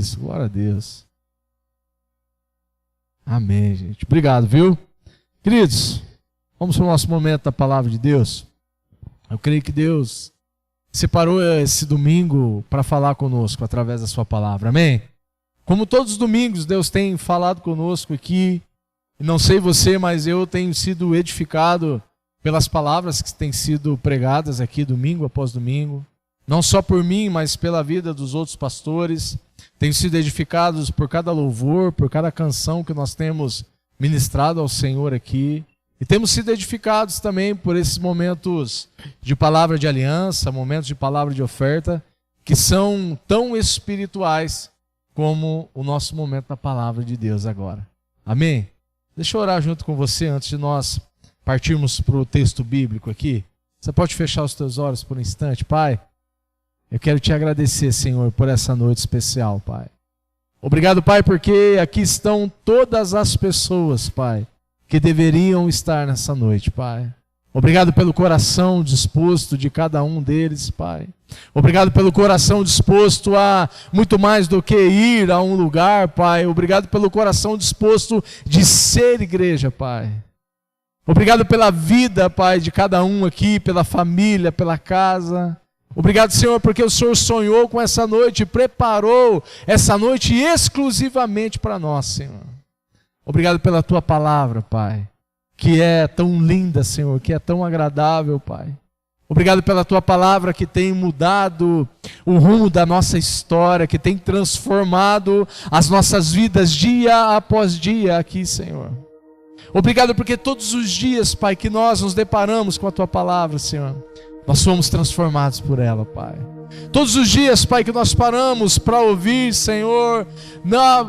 isso. Glória a Deus. Amém, gente. Obrigado, viu? Queridos, vamos para o nosso momento da palavra de Deus. Eu creio que Deus separou esse domingo para falar conosco através da sua palavra. Amém? Como todos os domingos, Deus tem falado conosco aqui. Não sei você, mas eu tenho sido edificado pelas palavras que têm sido pregadas aqui domingo após domingo. Não só por mim, mas pela vida dos outros pastores. Tenho sido edificados por cada louvor, por cada canção que nós temos ministrado ao Senhor aqui. E temos sido edificados também por esses momentos de palavra de aliança, momentos de palavra de oferta, que são tão espirituais como o nosso momento da palavra de Deus agora. Amém? Deixa eu orar junto com você antes de nós partirmos para o texto bíblico aqui. Você pode fechar os teus olhos por um instante, Pai? Eu quero te agradecer, Senhor, por essa noite especial, Pai. Obrigado, Pai, porque aqui estão todas as pessoas, Pai, que deveriam estar nessa noite, Pai. Obrigado pelo coração disposto de cada um deles, Pai. Obrigado pelo coração disposto a muito mais do que ir a um lugar, Pai. Obrigado pelo coração disposto de ser igreja, Pai. Obrigado pela vida, Pai, de cada um aqui, pela família, pela casa. Obrigado, Senhor, porque o Senhor sonhou com essa noite e preparou essa noite exclusivamente para nós, Senhor. Obrigado pela Tua palavra, Pai, que é tão linda, Senhor, que é tão agradável, Pai. Obrigado pela Tua palavra que tem mudado o rumo da nossa história, que tem transformado as nossas vidas dia após dia aqui, Senhor. Obrigado porque todos os dias, Pai, que nós nos deparamos com a Tua palavra, Senhor, nós somos transformados por ela, Pai. Todos os dias, Pai, que nós paramos para ouvir, Senhor,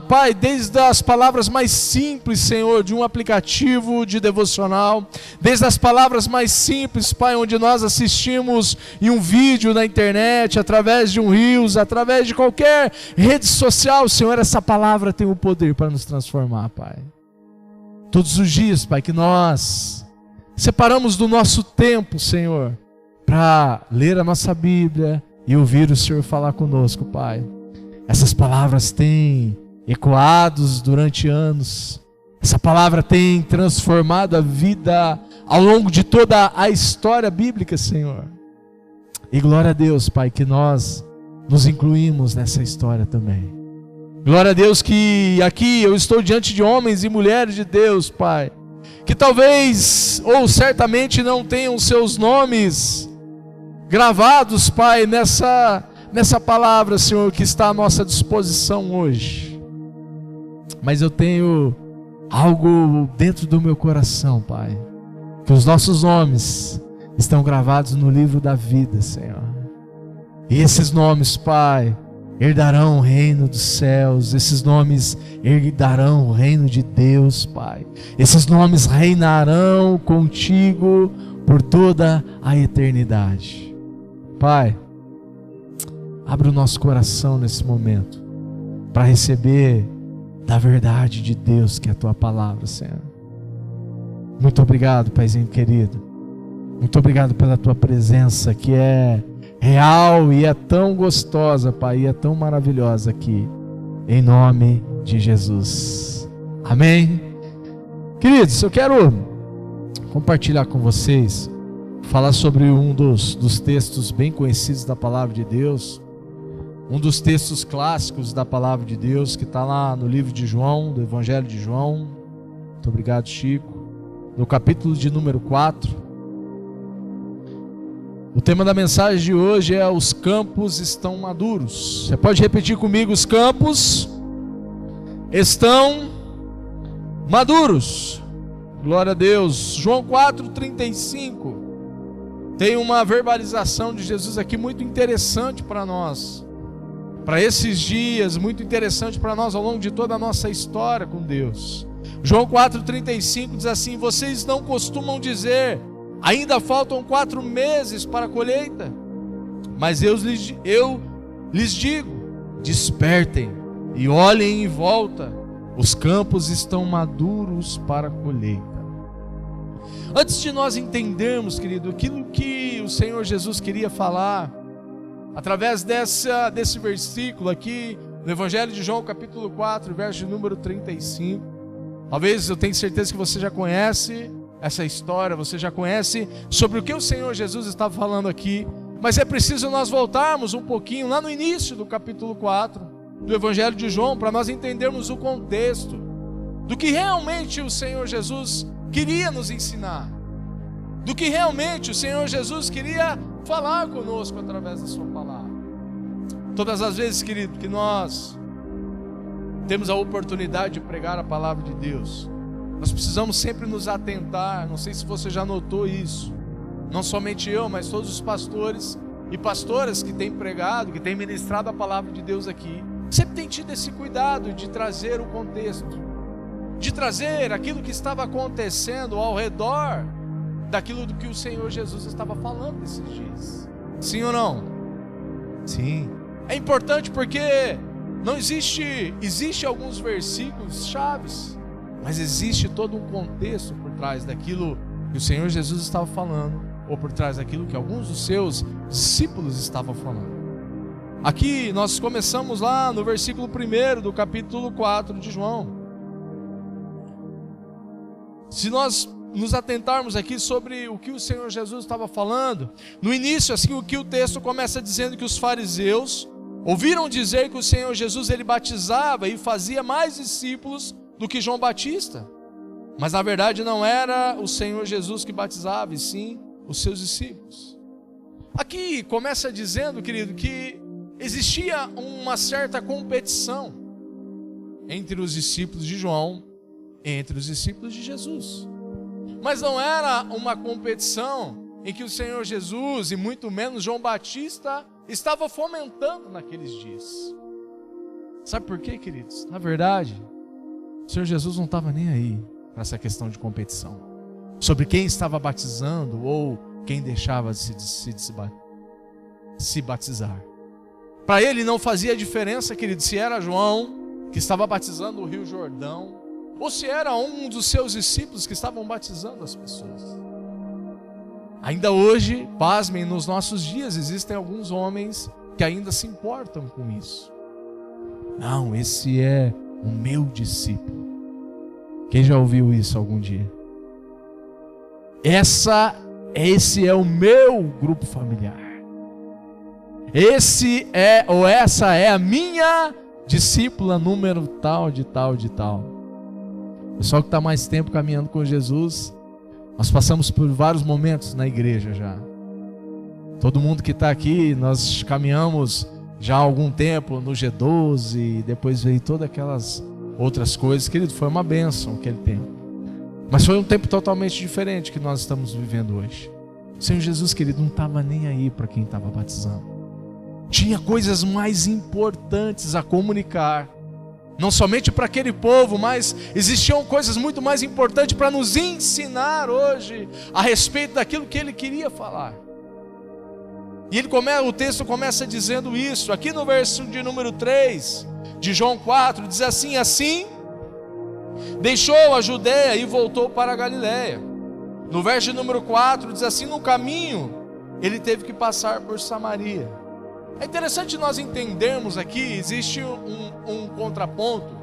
Pai, desde as palavras mais simples, Senhor, de um aplicativo de devocional, desde as palavras mais simples, Pai, onde nós assistimos em um vídeo na internet, através de um Reels, através de qualquer rede social, Senhor, essa palavra tem o poder para nos transformar, Pai. Todos os dias, Pai, que nós separamos do nosso tempo, Senhor, para ler a nossa Bíblia e ouvir o Senhor falar conosco, Pai. Essas palavras têm ecoado durante anos. Essa palavra tem transformado a vida ao longo de toda a história bíblica, Senhor. E glória a Deus, Pai, que nós nos incluímos nessa história também. Glória a Deus que aqui eu estou diante de homens e mulheres de Deus, Pai, que talvez ou certamente não tenham seus nomes gravados, Pai, nessa palavra, Senhor, que está à nossa disposição hoje. Mas eu tenho algo dentro do meu coração, Pai, que os nossos nomes estão gravados no livro da vida, Senhor. E esses nomes, Pai, herdarão o reino dos céus. Esses nomes herdarão o reino de Deus, Pai. Esses nomes reinarão contigo por toda a eternidade. Pai, abre o nosso coração nesse momento para receber da verdade de Deus, que é a Tua palavra, Senhor. Muito obrigado, Paizinho querido. Muito obrigado pela Tua presença, que é real e é tão gostosa, Pai, e é tão maravilhosa aqui. Em nome de Jesus. Amém? Queridos, eu quero compartilhar com vocês, falar sobre um dos textos bem conhecidos da palavra de Deus, um dos textos clássicos da palavra de Deus, que está lá no livro de João, do Evangelho de João. Muito obrigado, Chico. No capítulo de número 4. O tema da mensagem de hoje é: os campos estão maduros. Você pode repetir comigo: os campos estão maduros. Glória a Deus. João 4:35. Tem uma verbalização de Jesus aqui muito interessante para nós, para esses dias, muito interessante para nós ao longo de toda a nossa história com Deus. João 4:35 diz assim: vocês não costumam dizer, ainda faltam 4 meses para a colheita? Mas eu lhes digo, despertem e olhem em volta, os campos estão maduros para a colheita. Antes de nós entendermos, querido, aquilo que o Senhor Jesus queria falar através desse versículo aqui, no Evangelho de João, capítulo 4, verso de número 35. Talvez, eu tenho certeza que você já conhece essa história, você já conhece sobre o que o Senhor Jesus estava falando aqui, mas é preciso nós voltarmos um pouquinho lá no início do capítulo 4 do Evangelho de João, para nós entendermos o contexto do que realmente o Senhor Jesus queria nos ensinar, do que realmente o Senhor Jesus queria falar conosco através da sua palavra. Todas as vezes, querido, que nós temos a oportunidade de pregar a palavra de Deus, nós precisamos sempre nos atentar. Não sei se você já notou isso, não somente eu, mas todos os pastores e pastoras que têm pregado, que têm ministrado a palavra de Deus aqui, sempre têm tido esse cuidado de trazer o contexto, de trazer aquilo que estava acontecendo ao redor daquilo do que o Senhor Jesus estava falando esses dias. Sim ou não? Sim. É importante porque não existe alguns versículos chaves, mas existe todo um contexto por trás daquilo que o Senhor Jesus estava falando, ou por trás daquilo que alguns dos seus discípulos estavam falando. Aqui nós começamos lá no versículo 1 do capítulo 4 de João. Se nós nos atentarmos aqui sobre o que o Senhor Jesus estava falando, no início, assim, o que o texto começa dizendo que os fariseus ouviram dizer que o Senhor Jesus, ele batizava e fazia mais discípulos do que João Batista, mas na verdade não era o Senhor Jesus que batizava, e sim os seus discípulos. Aqui começa dizendo, querido, que existia uma certa competição entre os discípulos de João, entre os discípulos de Jesus, mas não era uma competição em que o Senhor Jesus e muito menos João Batista estava fomentando naqueles dias. Sabe por quê, queridos? Na verdade, o Senhor Jesus não estava nem aí para essa questão de competição, sobre quem estava batizando ou quem deixava de se batizar. Para ele não fazia diferença, querido, se era João que estava batizando o Rio Jordão, ou se era um dos seus discípulos que estavam batizando as pessoas. Ainda hoje, pasmem, nos nossos dias existem alguns homens que ainda se importam com isso. Não, esse é o meu discípulo. Quem já ouviu isso algum dia? Esse é o meu grupo familiar. Esse é, ou essa é a minha discípula número tal, de tal, de tal. O pessoal que está mais tempo caminhando com Jesus, nós passamos por vários momentos na igreja já. Todo mundo que está aqui, nós caminhamos já há algum tempo no G12, depois veio todas aquelas outras coisas. Querido, foi uma bênção aquele tempo. Mas foi um tempo totalmente diferente que nós estamos vivendo hoje. O Senhor Jesus, querido, não estava nem aí para quem estava batizando. Tinha coisas mais importantes a comunicar. Não somente para aquele povo, mas existiam coisas muito mais importantes para nos ensinar hoje a respeito daquilo que ele queria falar. E o texto começa dizendo isso. Aqui no verso de número 3 de João 4, diz assim: assim, deixou a Judeia e voltou para a Galileia. No verso de número 4 diz assim: no caminho ele teve que passar por Samaria. É interessante nós entendermos aqui, existe um contraponto.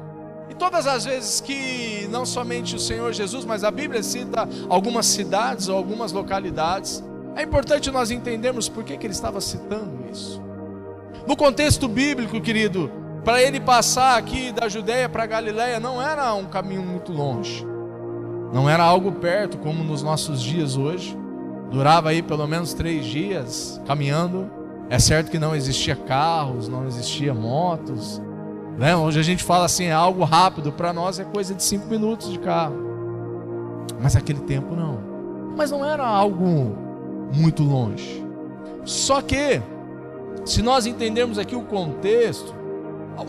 E todas as vezes que não somente o Senhor Jesus, mas a Bíblia cita algumas cidades ou algumas localidades, é importante nós entendermos por que ele estava citando isso. No contexto bíblico, querido, para ele passar aqui da Judéia para a Galileia não era um caminho muito longe, não era algo perto como nos nossos dias hoje. Durava aí pelo menos 3 dias caminhando. É certo que não existia carros, não existia motos, né? Hoje a gente fala assim, é algo rápido, para nós é coisa de 5 minutos de carro, mas naquele tempo não. Mas não era algo muito longe. Só que, se nós entendermos aqui o contexto,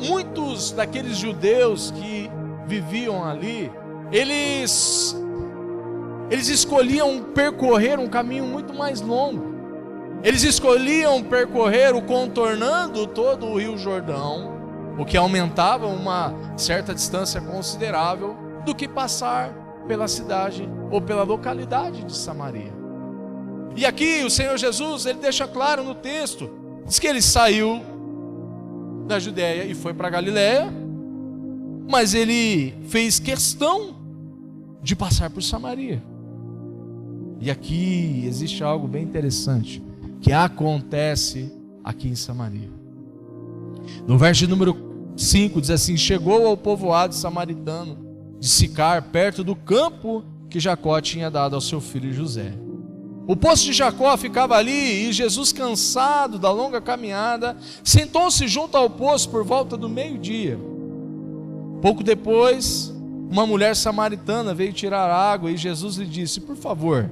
muitos daqueles judeus que viviam ali, eles escolhiam percorrer um caminho muito mais longo. Eles escolhiam percorrer o contornando todo o Rio Jordão, o que aumentava uma certa distância considerável, do que passar pela cidade ou pela localidade de Samaria. E aqui o Senhor Jesus, ele deixa claro no texto, diz que ele saiu da Judéia e foi para Galiléia, mas ele fez questão de passar por Samaria. E aqui existe algo bem interessante que acontece aqui em Samaria. No verso número 5 diz assim: chegou ao povoado samaritano de Sicar, perto do campo que Jacó tinha dado ao seu filho José. O poço de Jacó ficava ali, e Jesus, cansado da longa caminhada, sentou-se junto ao poço por volta do meio-dia. Pouco depois, uma mulher samaritana veio tirar água, e Jesus lhe disse: por favor,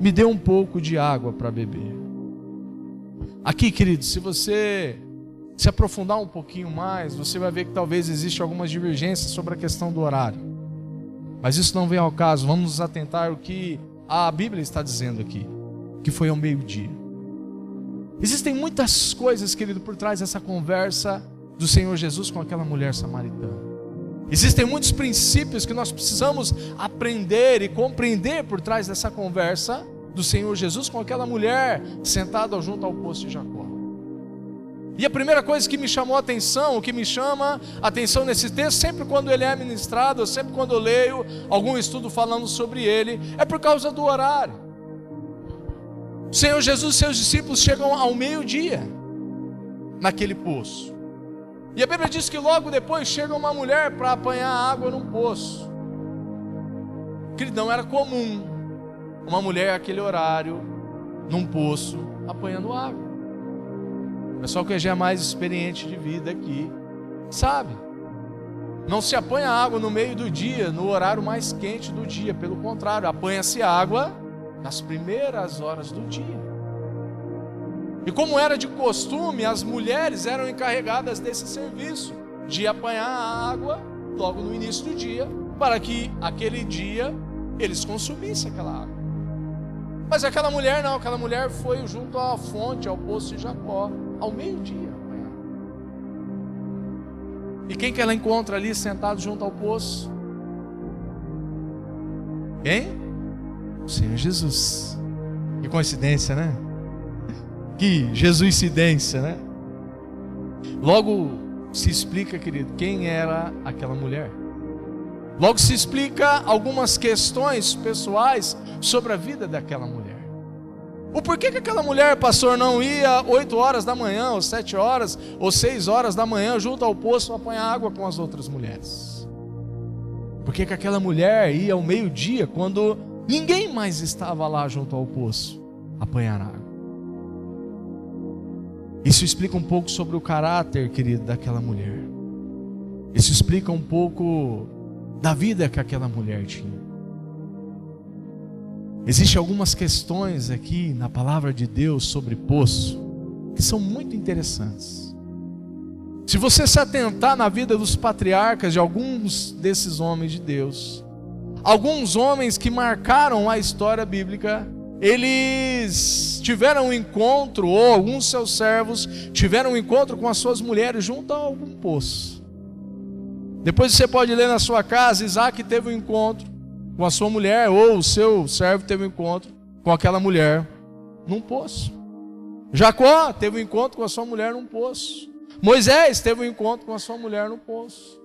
me dê um pouco de água para beber. Aqui, querido, se você se aprofundar um pouquinho mais, você vai ver que talvez exista algumas divergências sobre a questão do horário. Mas isso não vem ao caso. Vamos nos atentar ao que a Bíblia está dizendo aqui, que foi ao meio-dia. Existem muitas coisas, querido, por trás dessa conversa do Senhor Jesus com aquela mulher samaritana. Existem muitos princípios que nós precisamos aprender e compreender por trás dessa conversa do Senhor Jesus com aquela mulher sentada junto ao poço de Jacó. E a primeira coisa que me chamou a atenção, o que me chama a atenção nesse texto, sempre quando ele é ministrado, sempre quando eu leio algum estudo falando sobre ele, é por causa do horário. O Senhor Jesus e seus discípulos chegam ao meio-dia naquele poço. E a Bíblia diz que logo depois chega uma mulher para apanhar água num poço. Queridão, era comum uma mulher àquele horário, num poço, apanhando água. O pessoal que já é mais experiente de vida aqui sabe, não se apanha água no meio do dia, no horário mais quente do dia. Pelo contrário, apanha-se água nas primeiras horas do dia. E como era de costume, as mulheres eram encarregadas desse serviço, de apanhar a água logo no início do dia, para que aquele dia eles consumissem aquela água. Mas aquela mulher não, aquela mulher foi junto à fonte, ao poço de Jacó, ao meio-dia. E quem que ela encontra ali sentado junto ao poço? Quem? O Senhor Jesus. Que coincidência, né? Que jesuicidência, né? Logo se explica, querido, quem era aquela mulher. Logo se explica algumas questões pessoais sobre a vida daquela mulher. O porquê que aquela mulher, pastor, não ia 8 horas da manhã, ou 7 horas, ou 6 horas da manhã, junto ao poço, apanhar água com as outras mulheres? Por que aquela mulher ia ao meio-dia, quando ninguém mais estava lá junto ao poço, apanhar água? Isso explica um pouco sobre o caráter, querido, daquela mulher. Isso explica um pouco da vida que aquela mulher tinha. Existem algumas questões aqui na palavra de Deus sobre poço que são muito interessantes. Se você se atentar na vida dos patriarcas, de alguns desses homens de Deus, alguns homens que marcaram a história bíblica, eles tiveram um encontro, ou alguns seus servos tiveram um encontro com as suas mulheres junto a algum poço. Depois você pode ler na sua casa, Isaac teve um encontro com a sua mulher, ou o seu servo teve um encontro com aquela mulher num poço. Jacó teve um encontro com a sua mulher num poço. Moisés teve um encontro com a sua mulher num poço.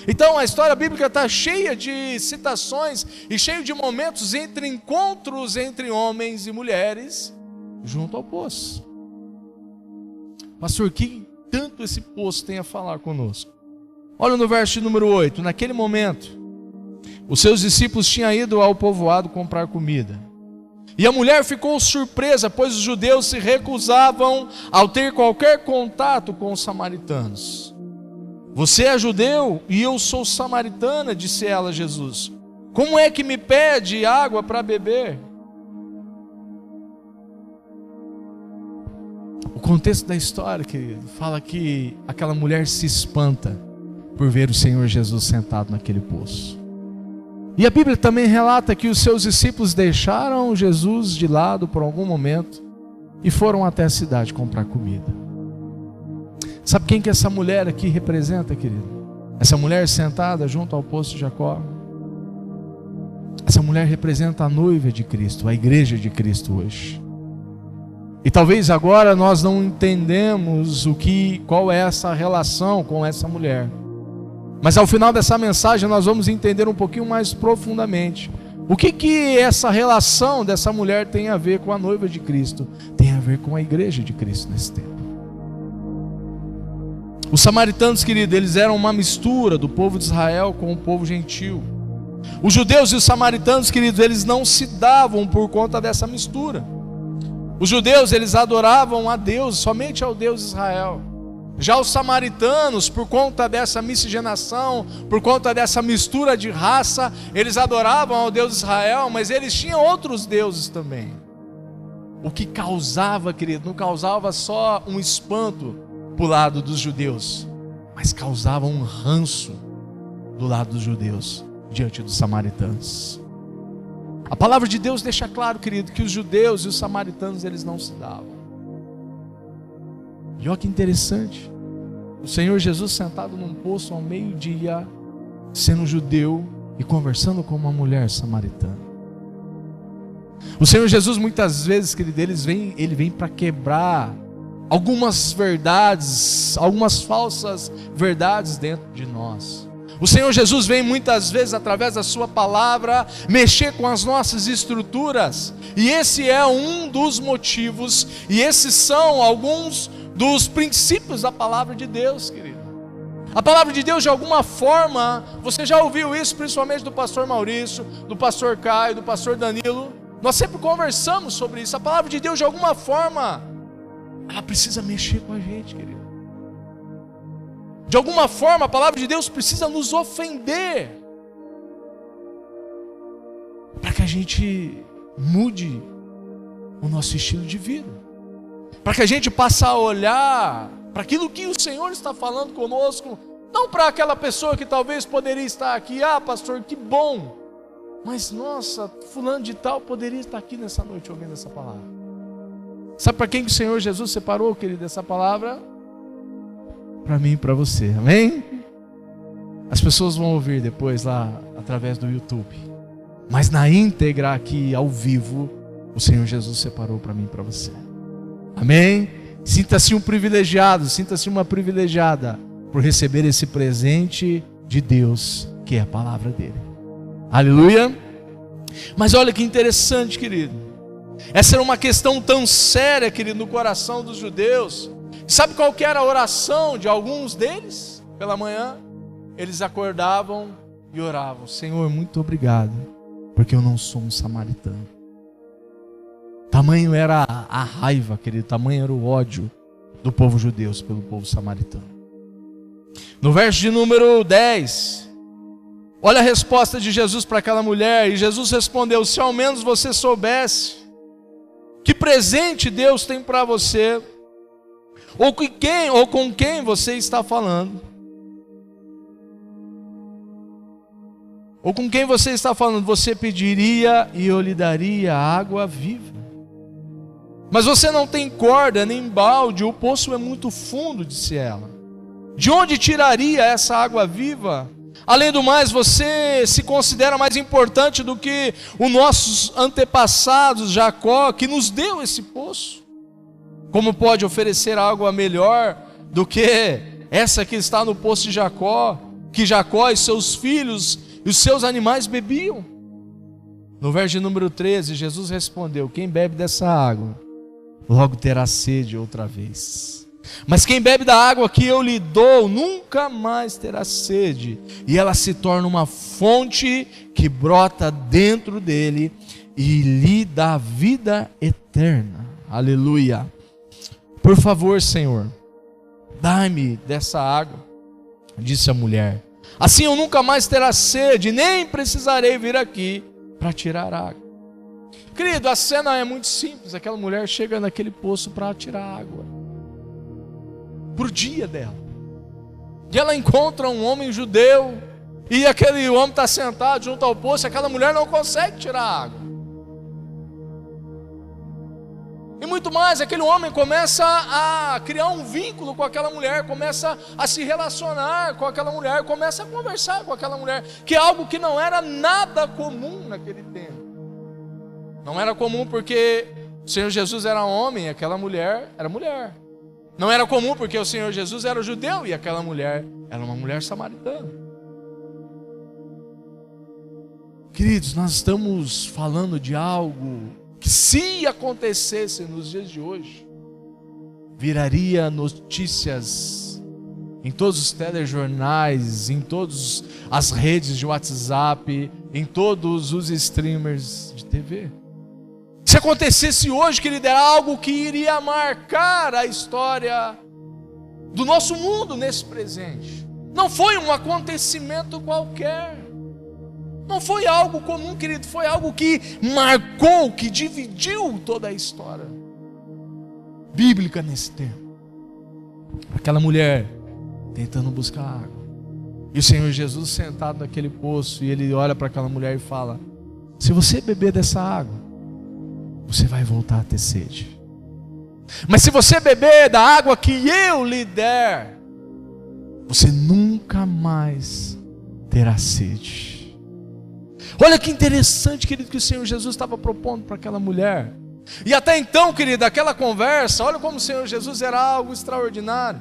Então a história bíblica está cheia de citações e cheia de momentos entre encontros entre homens e mulheres junto ao poço. Pastor, que tanto esse poço tem a falar conosco? Olha no verso número 8. Naquele momento, os seus discípulos tinham ido ao povoado comprar comida. E a mulher ficou surpresa, pois os judeus se recusavam a ter qualquer contato com os samaritanos. Você é judeu e eu sou samaritana, disse ela a Jesus. Como é que me pede água para beber? O contexto da história, querido, fala que aquela mulher se espanta por ver o Senhor Jesus sentado naquele poço. E a Bíblia também relata que os seus discípulos deixaram Jesus de lado por algum momento e foram até a cidade comprar comida. Sabe quem que essa mulher aqui representa, querido? Essa mulher sentada junto ao poço de Jacó. Essa mulher representa a noiva de Cristo, a igreja de Cristo hoje. E talvez agora nós não entendemos qual é essa relação com essa mulher. Mas ao final dessa mensagem nós vamos entender um pouquinho mais profundamente o que essa relação dessa mulher tem a ver com a noiva de Cristo, tem a ver com a igreja de Cristo nesse tempo. Os samaritanos, queridos, eles eram uma mistura do povo de Israel com o povo gentil. Os judeus e os samaritanos, queridos, eles não se davam por conta dessa mistura. Os judeus, eles adoravam a Deus, somente ao Deus de Israel. Já os samaritanos, por conta dessa miscigenação, por conta dessa mistura de raça, eles adoravam ao Deus de Israel, mas eles tinham outros deuses também. O que causava, querido, não causava só um espanto para o lado dos judeus, mas causava um ranço do lado dos judeus diante dos samaritanos. A palavra de Deus deixa claro, querido, que os judeus e os samaritanos eles não se davam. E olha que interessante, o Senhor Jesus sentado num poço ao meio-dia, sendo judeu e conversando com uma mulher samaritana. O Senhor Jesus muitas vezes, querido, ele vem para quebrar algumas verdades, algumas falsas verdades dentro de nós. O Senhor Jesus vem muitas vezes através da sua palavra mexer com as nossas estruturas, e esse é um dos motivos, e esses são alguns dos princípios da palavra de Deus, querido. A palavra de Deus, de alguma forma, você já ouviu isso principalmente do pastor Maurício, do pastor Caio, do pastor Danilo, nós sempre conversamos sobre isso. A palavra de Deus, de alguma forma, ela precisa mexer com a gente, querido. De alguma forma a palavra de Deus precisa nos ofender, para que a gente mude o nosso estilo de vida, para que a gente passe a olhar para aquilo que o Senhor está falando conosco, não para aquela pessoa que talvez poderia estar aqui, pastor, que bom, mas nossa, fulano de tal poderia estar aqui nessa noite ouvindo essa palavra. Sabe para quem que o Senhor Jesus separou, querido, essa palavra? Para mim e para você, amém? As pessoas vão ouvir depois lá através do YouTube, mas na íntegra aqui ao vivo, o Senhor Jesus separou para mim e para você, amém? Sinta-se um privilegiado, sinta-se uma privilegiada por receber esse presente de Deus, que é a palavra dele, aleluia. Mas olha que interessante, querido, essa era uma questão tão séria, querido, no coração dos judeus. Sabe qual que era a oração de alguns deles? Pela manhã, eles acordavam e oravam: Senhor, muito obrigado, porque eu não sou um samaritano. Tamanho era a raiva, querido, tamanho era o ódio do povo judeu pelo povo samaritano. No verso de número 10, olha a resposta de Jesus para aquela mulher, e Jesus respondeu: se ao menos você soubesse que presente Deus tem para você, ou com quem você está falando. Ou com quem você está falando, você pediria e eu lhe daria água viva. Mas você não tem corda nem balde, o poço é muito fundo, disse ela. De onde tiraria essa água viva? Além do mais, você se considera mais importante do que os nossos antepassados, Jacó, que nos deu esse poço. Como pode oferecer água melhor do que essa que está no poço de Jacó, que Jacó e seus filhos e os seus animais bebiam? No verso de número 13, Jesus respondeu: quem bebe dessa água, logo terá sede outra vez. Mas quem bebe da água que eu lhe dou, nunca mais terá sede, e ela se torna uma fonte que brota dentro dele e lhe dá vida eterna. Aleluia. Por favor, Senhor, dai-me dessa água, disse a mulher. Assim eu nunca mais terá sede, nem precisarei vir aqui para tirar água. Querido, a cena é muito simples. Aquela mulher chega naquele poço para tirar água por dia dela, e ela encontra um homem judeu, e aquele homem está sentado junto ao poço, e aquela mulher não consegue tirar água. E muito mais, aquele homem começa a criar um vínculo com aquela mulher, começa a se relacionar com aquela mulher, começa a conversar com aquela mulher, que é algo que não era nada comum naquele tempo. Não era comum porque O Senhor Jesus era homem, aquela mulher era mulher. Não era comum porque o Senhor Jesus era judeu e aquela mulher era uma mulher samaritana. Queridos, nós estamos falando de algo que, se acontecesse nos dias de hoje, viraria notícias em todos os telejornais, em todas as redes de WhatsApp, em todos os streamers de TV. Se acontecesse hoje, querido, era algo que iria marcar a história do nosso mundo nesse presente. Não foi um acontecimento qualquer. Não foi algo comum, querido. Foi algo que marcou, que dividiu toda a história bíblica nesse tempo. Aquela mulher tentando buscar água. E o Senhor Jesus sentado naquele poço, e Ele olha para aquela mulher e fala: se você beber dessa água, você vai voltar a ter sede. Mas se você beber da água que eu lhe der, você nunca mais terá sede. Olha que interessante, querido, que o Senhor Jesus estava propondo para aquela mulher. E até então, querido, aquela conversa, olha como o Senhor Jesus era algo extraordinário.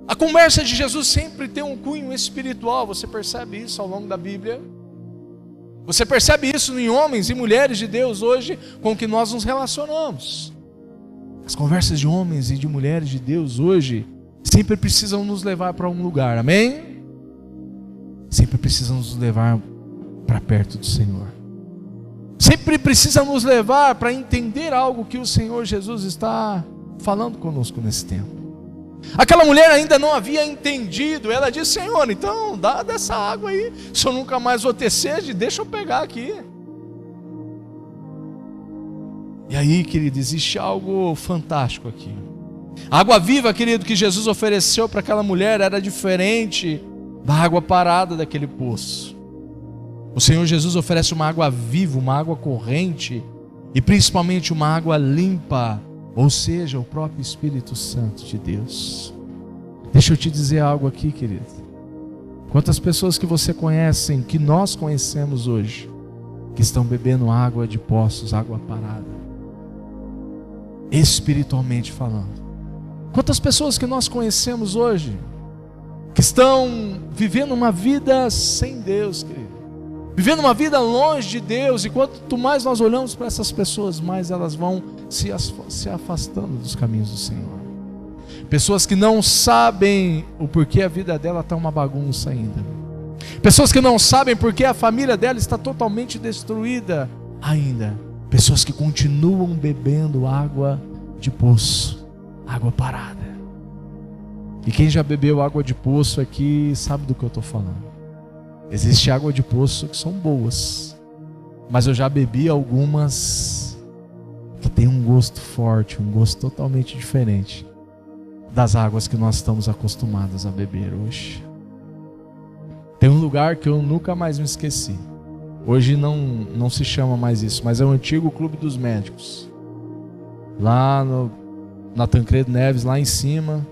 A conversa de Jesus sempre tem um cunho espiritual. Você percebe isso ao longo da Bíblia? Você percebe isso em homens e mulheres de Deus hoje com que nós nos relacionamos. As conversas de homens e de mulheres de Deus hoje sempre precisam nos levar para um lugar, amém? Sempre precisam nos levar para perto do Senhor. Sempre precisam nos levar para entender algo que o Senhor Jesus está falando conosco nesse tempo. Aquela mulher ainda não havia entendido. Ela disse: Senhor, então dá dessa água aí, se eu nunca mais vou ter sede, deixa eu pegar aqui. E aí, querido, existe algo fantástico aqui. A água viva, querido, que Jesus ofereceu para aquela mulher era diferente da água parada daquele poço. O Senhor Jesus oferece uma água viva, uma água corrente, e principalmente uma água limpa, ou seja, o próprio Espírito Santo de Deus. Deixa eu te dizer algo aqui, querido. Quantas pessoas que você conhece, que nós conhecemos hoje, que estão bebendo água de poços, água parada, espiritualmente falando. Quantas pessoas que nós conhecemos hoje, que estão vivendo uma vida sem Deus, querido, vivendo uma vida longe de Deus, e quanto mais nós olhamos para essas pessoas, mais elas vão se afastando dos caminhos do Senhor. Pessoas que não sabem o porquê a vida dela está uma bagunça ainda. Pessoas que não sabem porque a família dela está totalmente destruída ainda. Pessoas que continuam bebendo água de poço, água parada. E quem já bebeu água de poço aqui sabe do que eu estou falando. Existe água de poço que são boas, mas eu já bebi algumas que tem um gosto forte, um gosto totalmente diferente das águas que nós estamos acostumados a beber hoje. Tem um lugar que eu nunca mais me esqueci. Hoje não se chama mais isso, mas é o antigo Clube dos Médicos. Lá na Tancredo Neves, lá em cima.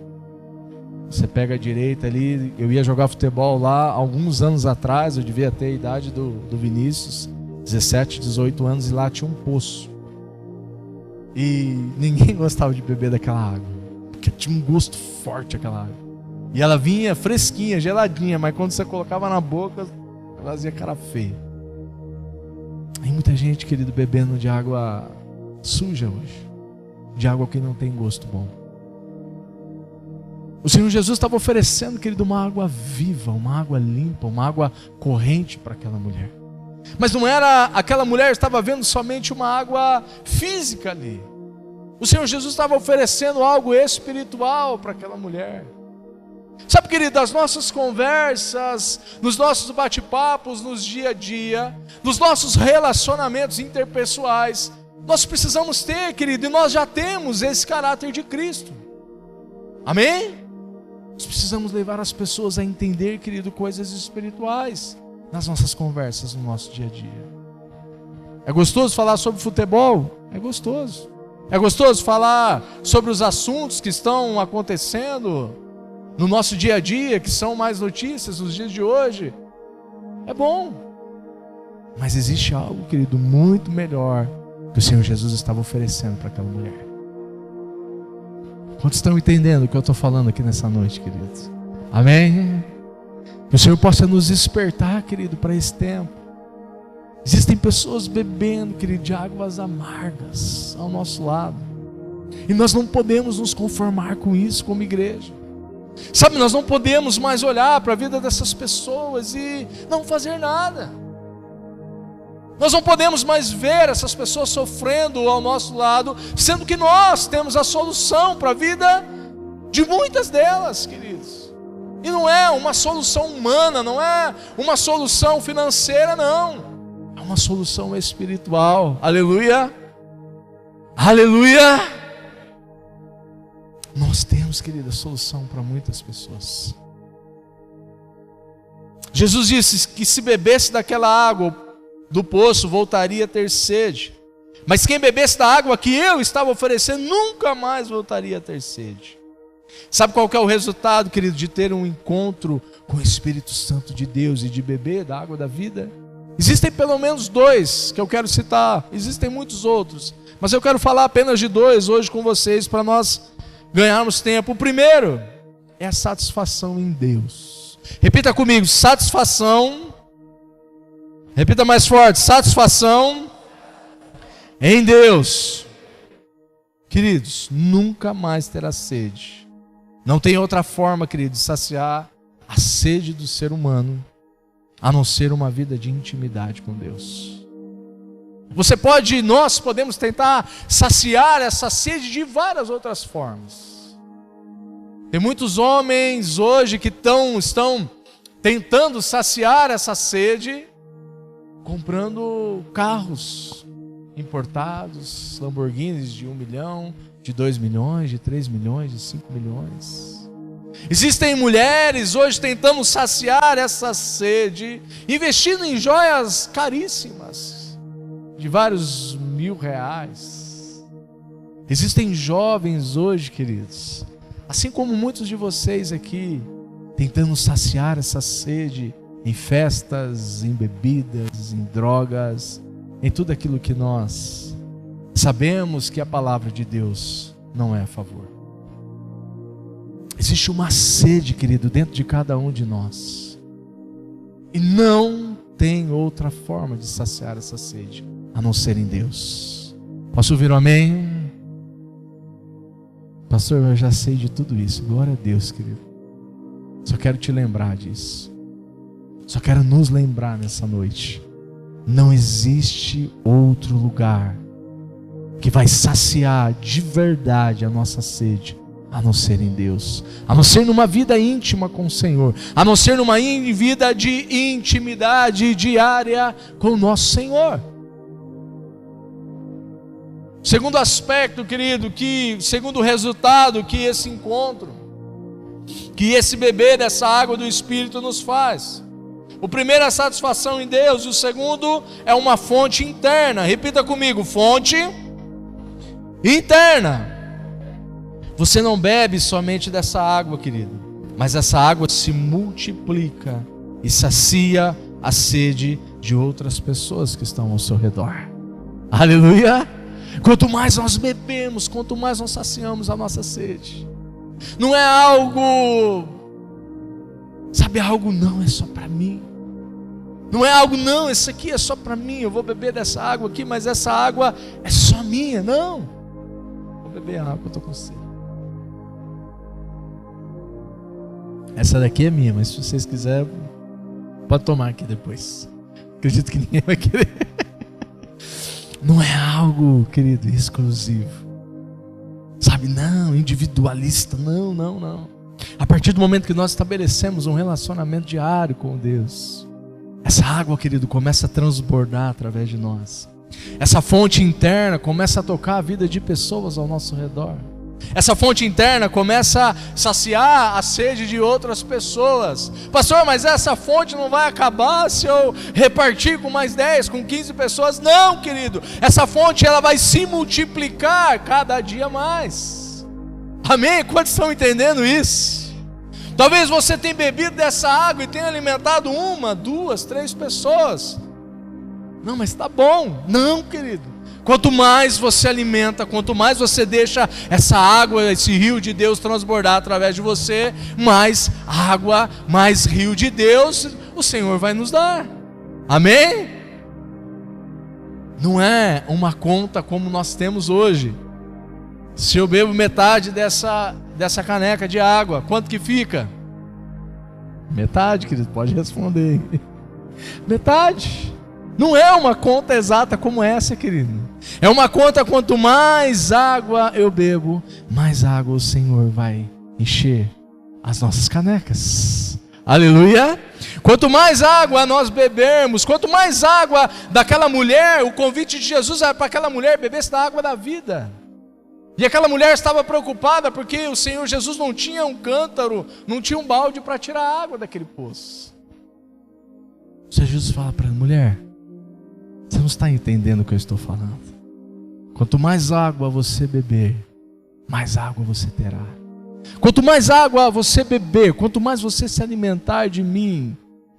Você pega a direita ali. Eu ia jogar futebol lá alguns anos atrás. Eu devia ter a idade do Vinícius, 17, 18 anos, e lá tinha um poço. E ninguém gostava de beber daquela água, porque tinha um gosto forte aquela água. E ela vinha fresquinha, geladinha, mas quando você colocava na boca, ela fazia cara feia. Tem muita gente, querido, bebendo de água suja hoje, de água que não tem gosto bom. O Senhor Jesus estava oferecendo, querido, uma água viva, uma água limpa, uma água corrente para aquela mulher. Mas não era, aquela mulher estava vendo somente uma água física ali. O Senhor Jesus estava oferecendo algo espiritual para aquela mulher. Sabe, querido, das nossas conversas, nos nossos bate-papos, nos dia a dia, nos nossos relacionamentos interpessoais, nós precisamos ter, querido, e nós já temos esse caráter de Cristo. Amém? Nós precisamos levar as pessoas a entender, querido, coisas espirituais nas nossas conversas, no nosso dia a dia. É gostoso falar sobre futebol? É gostoso. É gostoso falar sobre os assuntos que estão acontecendo no nosso dia a dia, que são mais notícias nos dias de hoje. É bom. Mas existe algo, querido, muito melhor que o Senhor Jesus estava oferecendo para aquela mulher. Quantos estão entendendo o que eu estou falando aqui nessa noite, queridos? Amém? Que o Senhor possa nos despertar, querido, para esse tempo. Existem pessoas bebendo, querido, de águas amargas ao nosso lado. E nós não podemos nos conformar com isso como igreja. Sabe, nós não podemos mais olhar para a vida dessas pessoas e não fazer nada. Nós não podemos mais ver essas pessoas sofrendo ao nosso lado, sendo que nós temos a solução para a vida de muitas delas, queridos. E não é uma solução humana, não é uma solução financeira, não. É uma solução espiritual. Aleluia! Aleluia! Nós temos, querida, solução para muitas pessoas. Jesus disse que se bebesse daquela água do poço, voltaria a ter sede. Mas quem bebesse da água que eu estava oferecendo, nunca mais voltaria a ter sede. Sabe qual que é o resultado, querido, de ter um encontro com o Espírito Santo de Deus e de beber da água da vida? Existem pelo menos dois que eu quero citar. Existem muitos outros, mas eu quero falar apenas de dois hoje com vocês, para nós ganharmos tempo. O primeiro é a satisfação em Deus. Repita comigo: satisfação. Repita mais forte: satisfação em Deus. Queridos, nunca mais terá sede. Não tem outra forma, querido, de saciar a sede do ser humano, a não ser uma vida de intimidade com Deus. Nós podemos tentar saciar essa sede de várias outras formas. Tem muitos homens hoje que estão tentando saciar essa sede comprando carros importados, Lamborghinis de 1 milhão, de 2 milhões, de 3 milhões, de 5 milhões. Existem mulheres hoje tentando saciar essa sede, investindo em joias caríssimas, de vários R$1.000. Existem jovens hoje, queridos, assim como muitos de vocês aqui, tentando saciar essa sede em festas, em bebidas, em drogas, em tudo aquilo que nós sabemos que a palavra de Deus não é a favor. Existe uma sede, querido, dentro de cada um de nós, e não tem outra forma de saciar essa sede a não ser em Deus. Posso ouvir um amém? Pastor, eu já sei de tudo isso. Glória a Deus, querido. Só quero te lembrar disso. Só quero nos lembrar nessa noite: não existe outro lugar que vai saciar de verdade a nossa sede, a não ser em Deus, a não ser numa vida íntima com o Senhor, a não ser numa vida de intimidade diária com o nosso Senhor. Segundo aspecto, querido, segundo resultado que esse encontro, que esse beber dessa água do Espírito nos faz. O primeiro é a satisfação em Deus, e o segundo é uma fonte interna. Repita comigo: fonte interna. Você não bebe somente dessa água, querido, mas essa água se multiplica e sacia a sede de outras pessoas que estão ao seu redor. Aleluia! Quanto mais nós bebemos, quanto mais nós saciamos a nossa sede. Não é algo, sabe, algo não é só para mim. Não é algo, não, isso aqui é só para mim, eu vou beber dessa água aqui, mas essa água é só minha. Não, vou beber a água, eu estou com sede. Essa daqui é minha, mas se vocês quiserem, pode tomar aqui depois. Acredito que ninguém vai querer. Não é algo, querido, exclusivo. Sabe, não, individualista, não. A partir do momento que nós estabelecemos um relacionamento diário com Deus, essa água, querido, começa a transbordar através de nós. Essa fonte interna começa a tocar a vida de pessoas ao nosso redor. Essa fonte interna começa a saciar a sede de outras pessoas. Pastor, mas essa fonte não vai acabar se eu repartir com mais 10, com 15 pessoas? Não, querido. Essa fonte ela vai se multiplicar cada dia mais. Amém? Quantos estão entendendo isso? Talvez você tenha bebido dessa água e tenha alimentado 1, 2, 3 pessoas. Não, mas está bom. Não, querido. Quanto mais você alimenta, quanto mais você deixa essa água, esse rio de Deus transbordar através de você, mais água, mais rio de Deus o Senhor vai nos dar. Amém? Não é uma conta como nós temos hoje. Se eu bebo metade dessa caneca de água, quanto que fica? Metade, querido, pode responder. Metade. Não é uma conta exata como essa, querido. É uma conta, quanto mais água eu bebo, mais água o Senhor vai encher as nossas canecas. Aleluia! Quanto mais água nós bebermos, quanto mais água daquela mulher, o convite de Jesus era para aquela mulher beber da água da vida. E aquela mulher estava preocupada porque o Senhor Jesus não tinha um cântaro, não tinha um balde para tirar a água daquele poço. O Senhor Jesus fala para a mulher: você não está entendendo o que eu estou falando. Quanto mais água você beber, mais água você terá. Quanto mais água você beber, quanto mais você se alimentar de mim,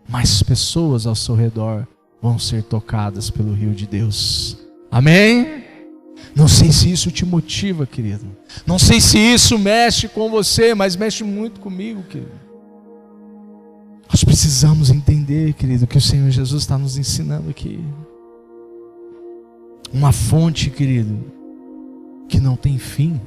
mais pessoas ao seu redor vão ser tocadas pelo rio de Deus. Amém? Não sei se isso te motiva, querido. Não sei se isso mexe com você, mas mexe muito comigo, querido. Nós precisamos entender, querido, que o Senhor Jesus está nos ensinando aqui. Uma fonte, querido, que não tem fim.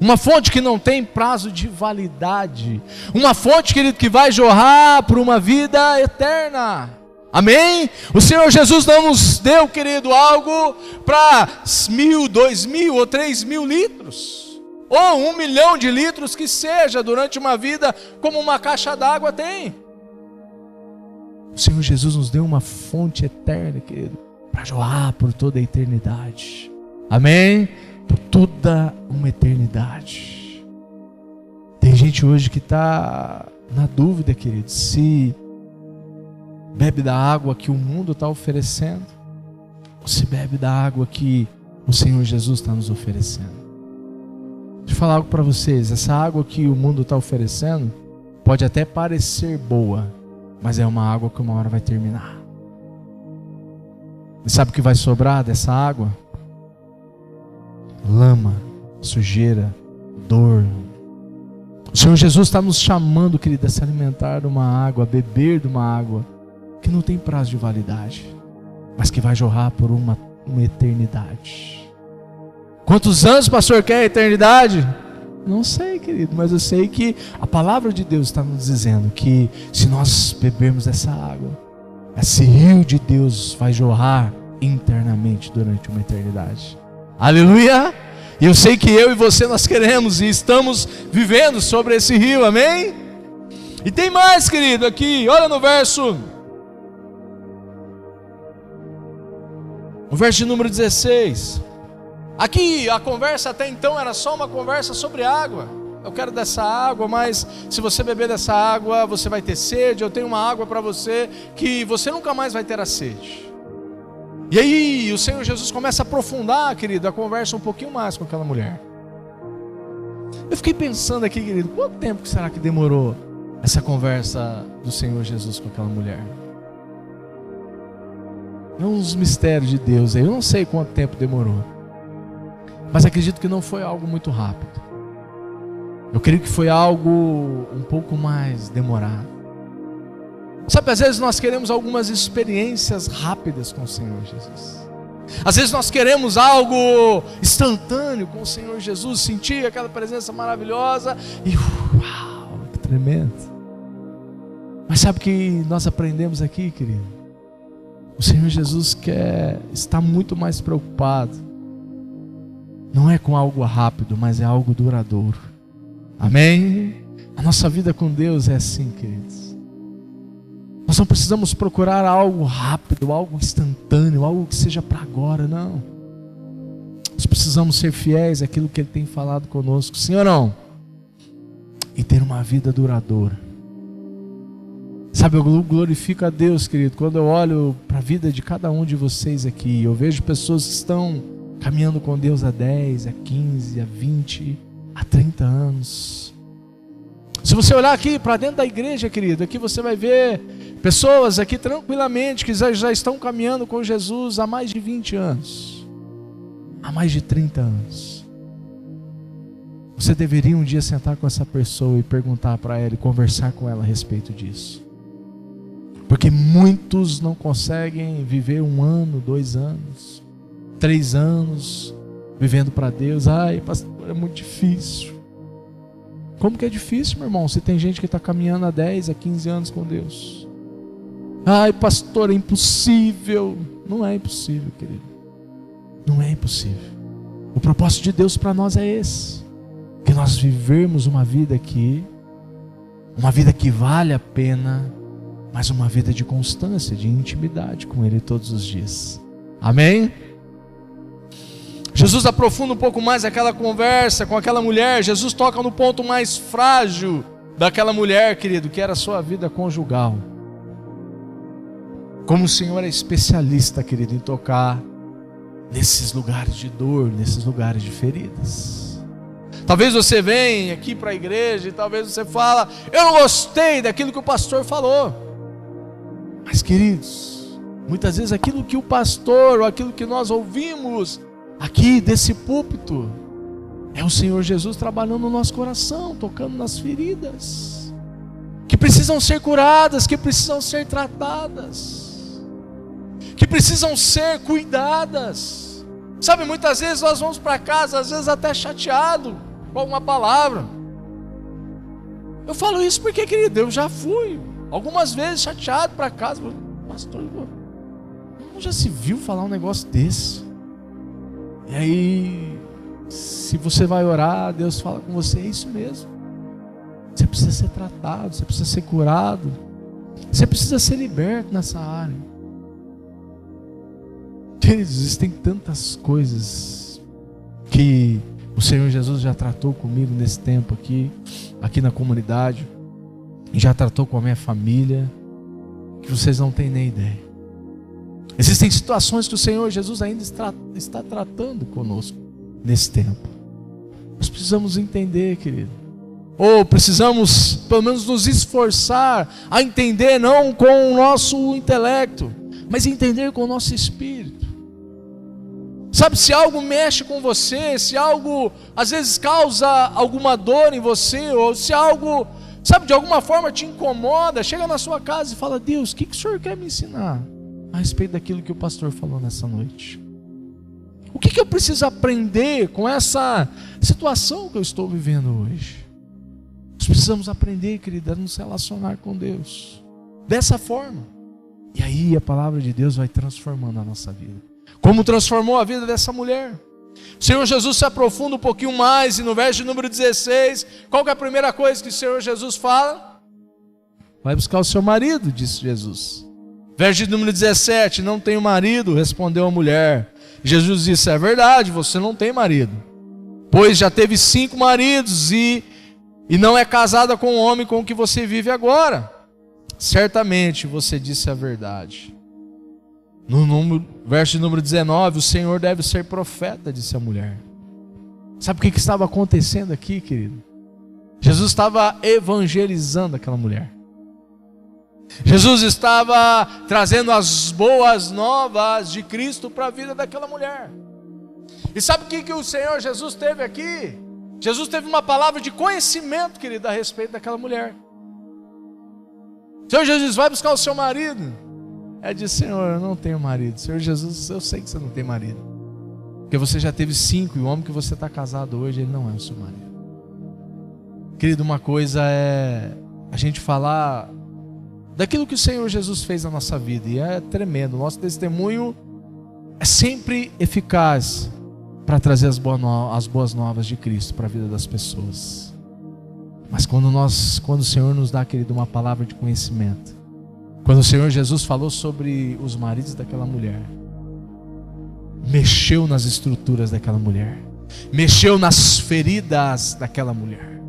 Uma fonte que não tem prazo de validade. Uma fonte, querido, que vai jorrar por uma vida eterna. Amém? O Senhor Jesus não nos deu, querido, algo para 1.000, 2.000 ou 3.000 litros. Ou 1 milhão de litros que seja durante uma vida, como uma caixa d'água tem. O Senhor Jesus nos deu uma fonte eterna, querido, para jorrar por toda a eternidade. Amém? Por toda uma eternidade. Tem gente hoje que está na dúvida, querido, se bebe da água que o mundo está oferecendo, ou se bebe da água que o Senhor Jesus está nos oferecendo. Deixa eu falar algo para vocês. Essa água que o mundo está oferecendo pode até parecer boa, mas é uma água que uma hora vai terminar. E sabe o que vai sobrar dessa água? Lama, sujeira, dor. O Senhor Jesus está nos chamando, querido, a se alimentar de uma água, a beber de uma água que não tem prazo de validade, mas que vai jorrar por uma eternidade. Quantos anos, pastor, quer a eternidade? Não sei, querido, mas eu sei que a palavra de Deus está nos dizendo que se nós bebermos essa água, esse rio de Deus vai jorrar internamente durante uma eternidade. Aleluia! E eu sei que eu e você nós queremos e estamos vivendo sobre esse rio, amém? E tem mais, querido, aqui, olha no verso de número 16. Aqui a conversa até então era só uma conversa sobre água. Eu quero dessa água, mas se você beber dessa água, você vai ter sede. Eu tenho uma água para você que você nunca mais vai ter a sede. E aí o Senhor Jesus começa a aprofundar, querido, a conversa um pouquinho mais com aquela mulher. Eu fiquei pensando aqui, querido, quanto tempo será que demorou essa conversa do Senhor Jesus com aquela mulher? É uns mistérios de Deus aí, eu não sei quanto tempo demorou, mas acredito que não foi algo muito rápido. Eu creio que foi algo um pouco mais demorado. Sabe, às vezes nós queremos algumas experiências rápidas com o Senhor Jesus. Às vezes nós queremos algo instantâneo com o Senhor Jesus, sentir aquela presença maravilhosa e uau, que tremendo. Mas sabe o que nós aprendemos aqui, querido? O Senhor Jesus está muito mais preocupado. Não é com algo rápido, mas é algo duradouro. Amém? A nossa vida com Deus é assim, queridos. Nós não precisamos procurar algo rápido, algo instantâneo, algo que seja para agora, não. Nós precisamos ser fiéis àquilo que Ele tem falado conosco, sim ou não? E ter uma vida duradoura. Sabe, eu glorifico a Deus, querido, quando eu olho para a vida de cada um de vocês aqui. Eu vejo pessoas que estão caminhando com Deus há 10, há 15, há 20, há 30 anos. Se você olhar aqui para dentro da igreja, querido, aqui você vai ver pessoas aqui tranquilamente que já estão caminhando com Jesus há mais de 20 anos. há mais de 30 anos. Você deveria um dia sentar com essa pessoa e perguntar para ela e conversar com ela a respeito disso. Porque muitos não conseguem viver 1 ano, 2 anos, 3 anos vivendo para Deus. Ai, pastor, é muito difícil. Como que é difícil, meu irmão? Se tem gente que está caminhando há 10, há 15 anos com Deus. Ai, pastor, é impossível. Não é impossível, querido. Não é impossível. O propósito de Deus para nós é esse: que nós vivermos uma vida aqui, uma vida que vale a pena, mas uma vida de constância, de intimidade com Ele todos os dias. Amém? Jesus aprofunda um pouco mais aquela conversa com aquela mulher. Jesus toca no ponto mais frágil daquela mulher, querido, que era a sua vida conjugal. Como o Senhor é especialista, querido, em tocar nesses lugares de dor, nesses lugares de feridas. Talvez você venha aqui para a igreja e talvez você fala: eu não gostei daquilo que o pastor falou. Mas, queridos, muitas vezes aquilo que o pastor, ou aquilo que nós ouvimos aqui desse púlpito, é o Senhor Jesus trabalhando no nosso coração, tocando nas feridas que precisam ser curadas, que precisam ser tratadas, que precisam ser cuidadas. Sabe, muitas vezes nós vamos para casa, às vezes até chateado com alguma palavra. Eu falo isso porque, querido, eu já fui algumas vezes chateado para casa. Pastor, não já se viu falar um negócio desse? E aí, se você vai orar, Deus fala com você: é isso mesmo. Você precisa ser tratado, você precisa ser curado, você precisa ser liberto nessa área. Queridos, existem tantas coisas que o Senhor Jesus já tratou comigo nesse tempo aqui na comunidade, já tratou com a minha família, que vocês não têm nem ideia. Existem situações que o Senhor Jesus ainda está tratando conosco nesse tempo. Nós precisamos entender, querido, ou precisamos pelo menos nos esforçar a entender, não com o nosso intelecto, mas entender com o nosso espírito. Sabe, se algo mexe com você, se algo às vezes causa alguma dor em você, ou se algo, sabe, de alguma forma te incomoda, chega na sua casa e fala: Deus, o que o Senhor quer me ensinar a respeito daquilo que o pastor falou nessa noite? O que eu preciso aprender com essa situação que eu estou vivendo hoje? Nós precisamos aprender, querida, a nos relacionar com Deus dessa forma. E aí a palavra de Deus vai transformando a nossa vida, como transformou a vida dessa mulher. O Senhor Jesus se aprofunda um pouquinho mais, e no verso de número 16, qual que é a primeira coisa que o Senhor Jesus fala? Vai buscar o seu marido, disse Jesus. Verso de número 17, não tenho marido, respondeu a mulher. Jesus disse: é verdade, você não tem marido, pois já teve 5 maridos e não é casada com o homem com que você vive agora. Certamente você disse a verdade. Verso de número 19, o Senhor deve ser profeta, disse a mulher. Sabe o que estava acontecendo aqui, querido? Jesus estava evangelizando aquela mulher. Jesus estava trazendo as boas novas de Cristo para a vida daquela mulher. E sabe o que o Senhor Jesus teve aqui? Jesus teve uma palavra de conhecimento, querido, a respeito daquela mulher. Senhor Jesus, vai buscar o seu marido. Ela disse: Senhor, eu não tenho marido. Senhor Jesus, eu sei que você não tem marido, porque você já teve 5 e o homem que você está casado hoje, ele não é o seu marido. Querido, uma coisa é a gente falar daquilo que o Senhor Jesus fez na nossa vida, e é tremendo. Nosso testemunho é sempre eficaz para trazer as boas novas de Cristo para a vida das pessoas. Mas quando o Senhor nos dá, querido, uma palavra de conhecimento, quando o Senhor Jesus falou sobre os maridos daquela mulher, mexeu nas estruturas daquela mulher, mexeu nas feridas daquela mulher.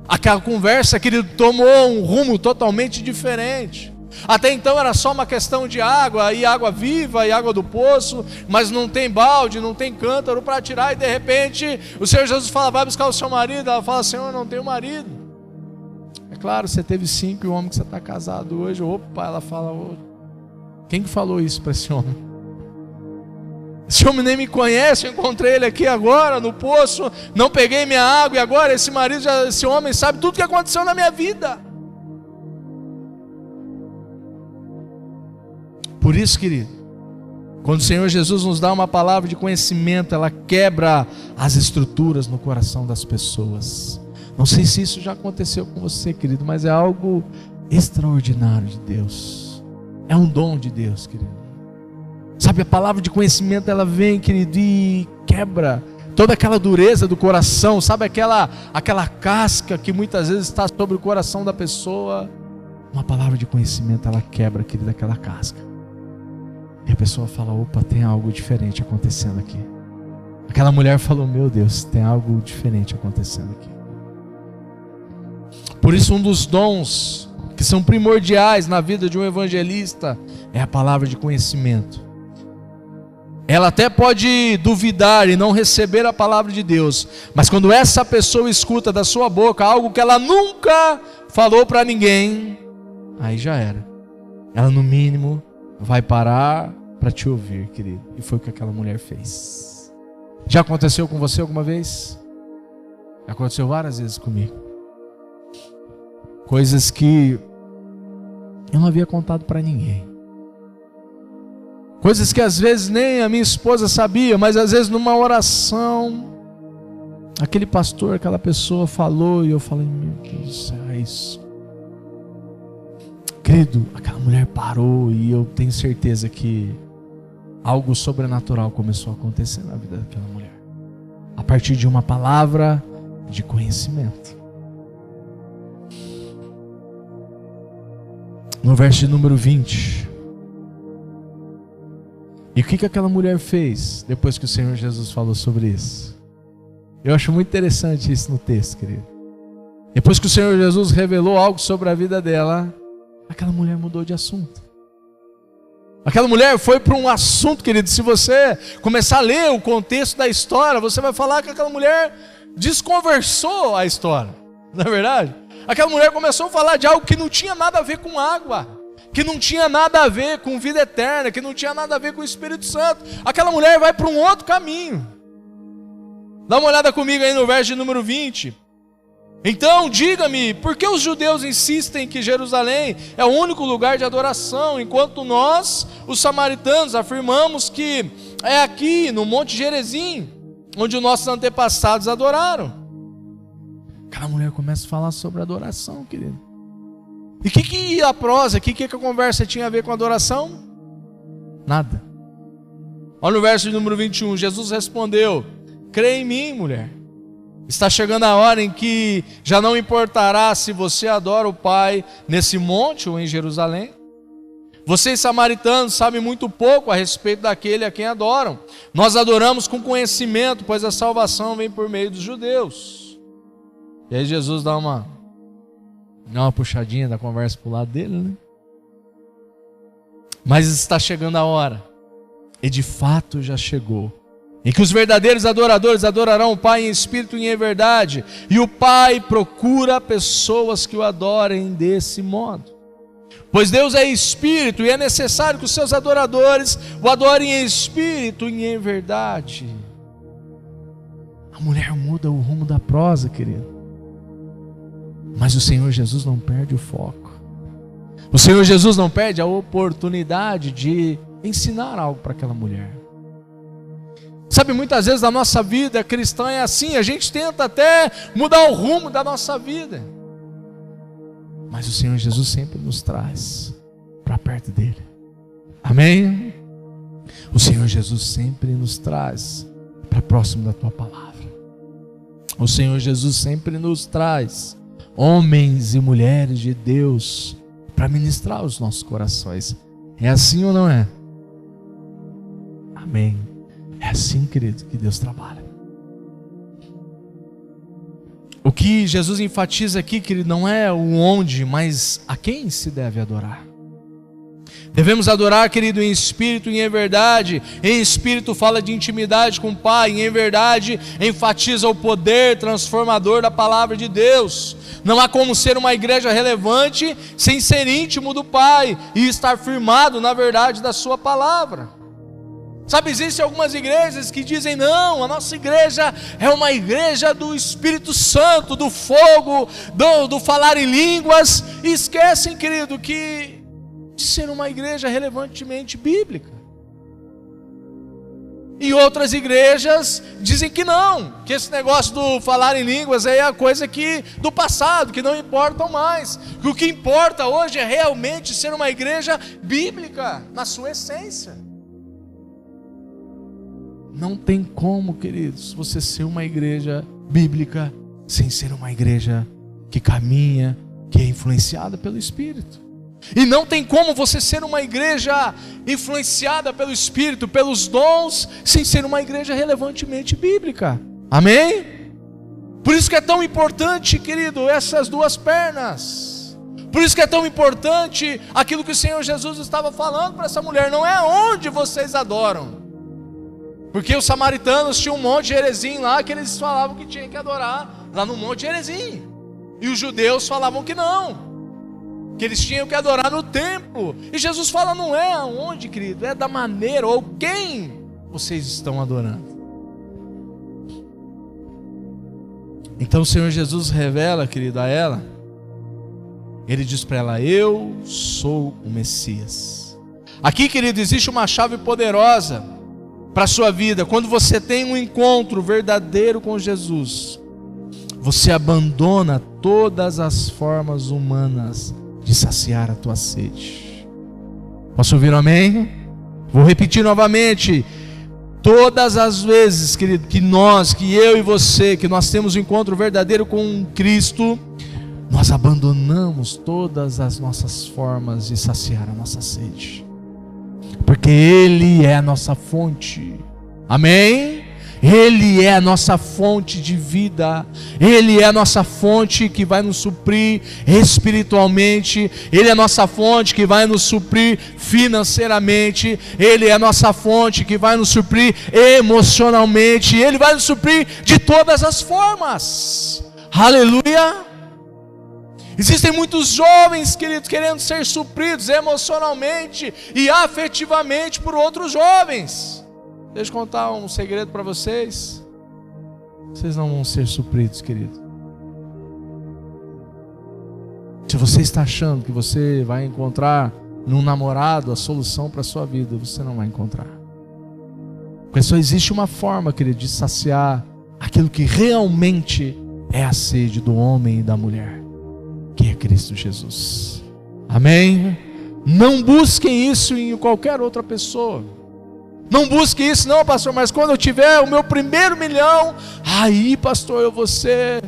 Aquela conversa, querido, tomou um rumo totalmente diferente. Até então era só uma questão de água, e água viva, e água do poço, mas não tem balde, não tem cântaro para tirar, e de repente o Senhor Jesus fala: vai buscar o seu marido. Ela fala: Senhor, eu não tenho marido. É claro, você teve 5 e o homem que você está casado hoje, opa, ela fala: quem que falou isso para esse homem? Esse homem nem me conhece, eu encontrei ele aqui agora no poço, não peguei minha água e agora esse homem sabe tudo o que aconteceu na minha vida. Por isso, querido, quando o Senhor Jesus nos dá uma palavra de conhecimento, ela quebra as estruturas no coração das pessoas. Não sei se isso já aconteceu com você, querido, mas é algo extraordinário de Deus. É um dom de Deus, querido. Sabe, a palavra de conhecimento, ela vem, querido, e quebra toda aquela dureza do coração. Sabe aquela casca que muitas vezes está sobre o coração da pessoa? Uma palavra de conhecimento, ela quebra, querido, aquela casca. E a pessoa fala, opa, tem algo diferente acontecendo aqui. Aquela mulher falou, meu Deus, tem algo diferente acontecendo aqui. Por isso, um dos dons que são primordiais na vida de um evangelista é a palavra de conhecimento. Ela até pode duvidar e não receber a palavra de Deus, mas quando essa pessoa escuta da sua boca algo que ela nunca falou para ninguém, aí já era. Ela no mínimo vai parar para te ouvir, querido. E foi o que aquela mulher fez. Já aconteceu com você alguma vez? Já aconteceu várias vezes comigo. Coisas que eu não havia contado para ninguém. Coisas que às vezes nem a minha esposa sabia, mas às vezes numa oração, aquele pastor, aquela pessoa falou e eu falei, meu Deus do céu, é isso. Querido, aquela mulher parou e eu tenho certeza que algo sobrenatural começou a acontecer na vida daquela mulher. A partir de uma palavra de conhecimento. No verso de número 20. E o que aquela mulher fez depois que o Senhor Jesus falou sobre isso? Eu acho muito interessante isso no texto, querido. Depois que o Senhor Jesus revelou algo sobre a vida dela, aquela mulher mudou de assunto. Aquela mulher foi para um assunto, querido, se você começar a ler o contexto da história, você vai falar que aquela mulher desconversou a história. Não é verdade? Aquela mulher começou a falar de algo que não tinha nada a ver com água, que não tinha nada a ver com vida eterna, que não tinha nada a ver com o Espírito Santo. Aquela mulher vai para um outro caminho. Dá uma olhada comigo aí no verso de número 20. Então, diga-me, por que os judeus insistem que Jerusalém é o único lugar de adoração, enquanto nós, os samaritanos, afirmamos que é aqui, no Monte Gerizim, onde os nossos antepassados adoraram? Aquela mulher começa a falar sobre adoração, querido. E o que a prosa, o que a conversa tinha a ver com adoração? Nada. Olha no verso de número 21, Jesus respondeu, crê em mim, mulher. Está chegando a hora em que já não importará se você adora o Pai nesse monte ou em Jerusalém. Vocês samaritanos sabem muito pouco a respeito daquele a quem adoram. Nós adoramos com conhecimento, pois a salvação vem por meio dos judeus. E aí Jesus dá uma puxadinha da conversa para o lado dele, né? Mas está chegando a hora, e de fato já chegou, em que os verdadeiros adoradores adorarão o Pai em espírito e em verdade, e o Pai procura pessoas que o adorem desse modo. Pois Deus é espírito e é necessário que os seus adoradores o adorem em espírito e em verdade. A mulher muda o rumo da prosa, querido. Mas o Senhor Jesus não perde o foco. O Senhor Jesus não perde a oportunidade de ensinar algo para aquela mulher. Sabe, muitas vezes a nossa vida cristã é assim, a gente tenta até mudar o rumo da nossa vida. Mas o Senhor Jesus sempre nos traz para perto dele. Amém? O Senhor Jesus sempre nos traz para próximo da tua palavra. O Senhor Jesus sempre nos traz homens e mulheres de Deus para ministrar os nossos corações. É assim ou não é? Amém. É assim, querido, que Deus trabalha. O que Jesus enfatiza aqui, querido, não é o onde, mas a quem se deve adorar. Devemos adorar, querido, em espírito e em verdade. Em espírito fala de intimidade com o Pai, e em verdade enfatiza o poder transformador da palavra de Deus. Não há como ser uma igreja relevante sem ser íntimo do Pai e estar firmado na verdade da sua palavra. Sabe, existem algumas igrejas que dizem: não, a nossa igreja é uma igreja do Espírito Santo, do fogo, do falar em línguas, e esquecem, querido, que de ser uma igreja relevantemente bíblica. E outras igrejas dizem que não, que esse negócio do falar em línguas é a coisa do passado, que não importa mais, que o que importa hoje é realmente ser uma igreja bíblica na sua essência. Não tem como, queridos, você ser uma igreja bíblica sem ser uma igreja que caminha, que é influenciada pelo Espírito. E não tem como você ser uma igreja influenciada pelo Espírito, pelos dons, sem ser uma igreja relevantemente bíblica. Amém? Por isso que é tão importante, querido, essas duas pernas. Por isso que é tão importante aquilo que o Senhor Jesus estava falando para essa mulher: não é onde vocês adoram. Porque os samaritanos tinham um monte de Gerizim lá, que eles falavam que tinha que adorar lá no monte Gerizim. E os judeus falavam que não, que eles tinham que adorar no templo. E Jesus fala: não é aonde, querido, é da maneira ou quem vocês estão adorando. Então o Senhor Jesus revela, querido, a ela. Ele diz para ela: eu sou o Messias. Aqui, querido, existe uma chave poderosa para a sua vida. Quando você tem um encontro verdadeiro com Jesus, você abandona todas as formas humanas de saciar a tua sede. Posso ouvir um amém? Vou repetir novamente. Todas as vezes, querido, que eu e você, que nós temos um encontro verdadeiro com Cristo, nós abandonamos todas as nossas formas de saciar a nossa sede, porque Ele é a nossa fonte. Amém? Ele é a nossa fonte de vida. Ele é a nossa fonte que vai nos suprir espiritualmente. Ele é a nossa fonte que vai nos suprir financeiramente. Ele é a nossa fonte que vai nos suprir emocionalmente. Ele vai nos suprir de todas as formas. Aleluia! Existem muitos jovens, queridos, querendo ser supridos emocionalmente e afetivamente por outros jovens. Deixa eu contar um segredo para vocês. Vocês não vão ser supridos, querido. Se você está achando que você vai encontrar num namorado a solução para a sua vida, você não vai encontrar. Porque só existe uma forma, querido, de saciar aquilo que realmente é a sede do homem e da mulher, que é Cristo Jesus. Amém? Não busquem isso em qualquer outra pessoa. Não busque isso, não, pastor, mas quando eu tiver o meu primeiro milhão, aí, pastor, eu vou ser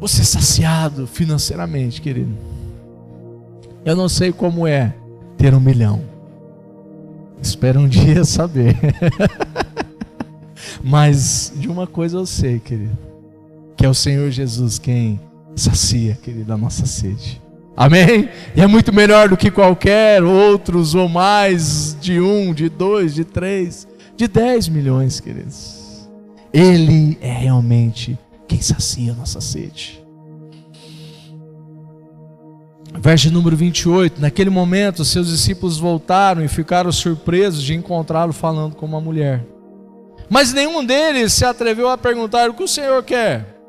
saciado financeiramente, querido. Eu não sei como é ter 1 milhão. Espero um dia saber. Mas de uma coisa eu sei, querido, que é o Senhor Jesus quem sacia, querido, a nossa sede. Amém? E é muito melhor do que qualquer outros, ou mais de 1, de 2, de 3, de 10 milhões, queridos. Ele é realmente quem sacia a nossa sede. Verso número 28. Naquele momento, seus discípulos voltaram e ficaram surpresos de encontrá-lo falando com uma mulher. Mas nenhum deles se atreveu a perguntar: o que o Senhor quer?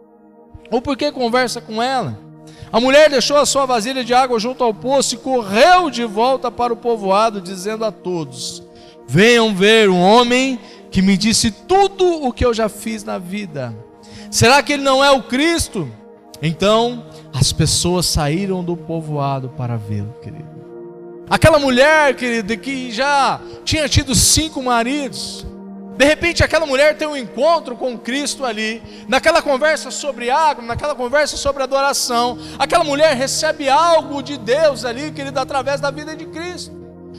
Ou por que conversa com ela? A mulher deixou a sua vasilha de água junto ao poço e correu de volta para o povoado, dizendo a todos: venham ver um homem que me disse tudo o que eu já fiz na vida. Será que ele não é o Cristo? Então as pessoas saíram do povoado para vê-lo, querido. Aquela mulher, querido, que já tinha tido 5 maridos, de repente aquela mulher tem um encontro com Cristo ali, naquela conversa sobre água, naquela conversa sobre adoração. Aquela mulher recebe algo de Deus ali, querido, através da vida de Cristo.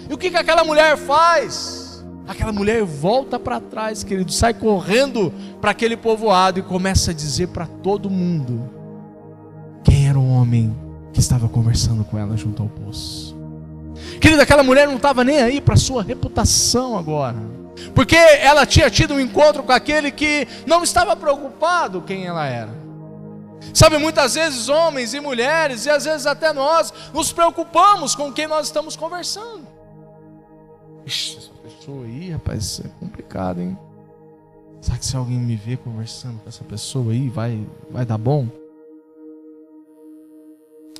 E o que aquela mulher faz? Aquela mulher volta para trás, querido, sai correndo para aquele povoado e começa a dizer para todo mundo quem era o homem que estava conversando com ela junto ao poço. Querido, aquela mulher não estava nem aí para a sua reputação agora, porque ela tinha tido um encontro com aquele que não estava preocupado quem ela era. Sabe, muitas vezes homens e mulheres, e às vezes até nós, nos preocupamos com quem nós estamos conversando. Ixi, essa pessoa aí, rapaz, isso é complicado, hein? Será que se alguém me ver conversando com essa pessoa aí, vai dar bom?